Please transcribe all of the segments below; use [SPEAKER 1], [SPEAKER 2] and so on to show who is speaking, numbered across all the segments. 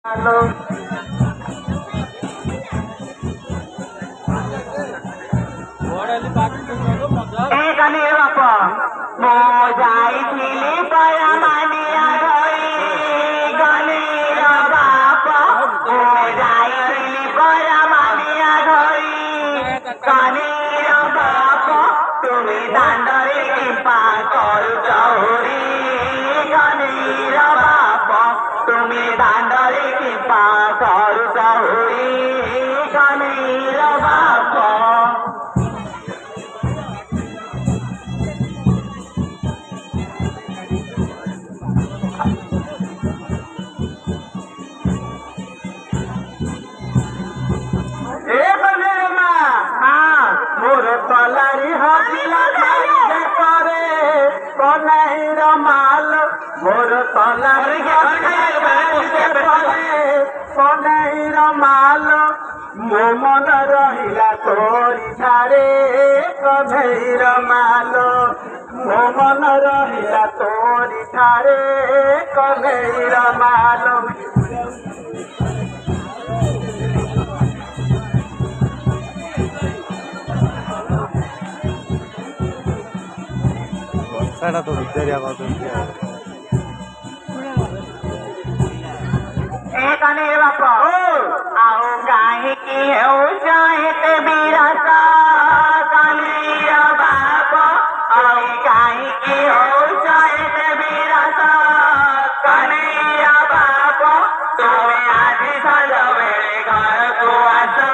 [SPEAKER 1] Halo. Kali apa? Mau যাইছিলি পায়া মানিয়া ধরি গলি বাপা ও যাইছিলি পায়া মানিয়া ধরি গলি বাপা তুমি দাণ্ডরে কৃপা করুছ হরি গলি বাপা তুমি দাণ্ডরে কৃপা করুছ হরি গলি বাপা तलारी हजिला खाइले करे कन्हैर माल मोर तलारी खाइले करे कन्हैर माल मो मन रहिला तोरी ठारे कन्हैर माल मो मन रहिला तोरी ठारे कन्हैर माल
[SPEAKER 2] साड़ा तो विद्या
[SPEAKER 1] कने बापा आओ गाही की हो जाए ते बिरसा कने बापा आओ गाही की हो जाए ते बिरसा कने बापा तुम्हें आज सालो मेरे घर को आसा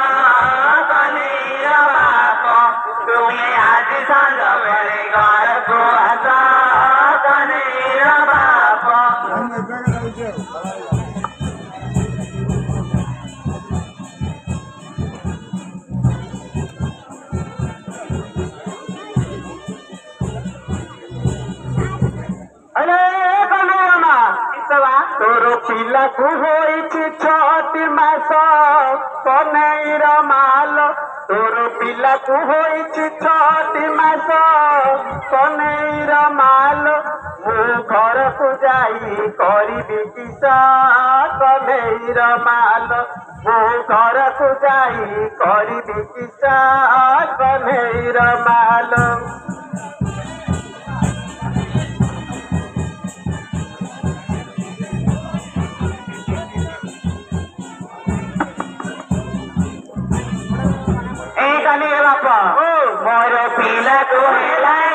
[SPEAKER 1] कने बापा तुम्हें आज सालो मेरे घर को आसा कने बापा तोर पिला को होइछि छठी मास कन्हैर माल तोर पिला को होइछि छठी मास कन्हैर माल मु घर को जाई करिबि किसा कन्हैर माल मु घर को जाई करिबि किसा कन्हैर माल मोर पिला को हेला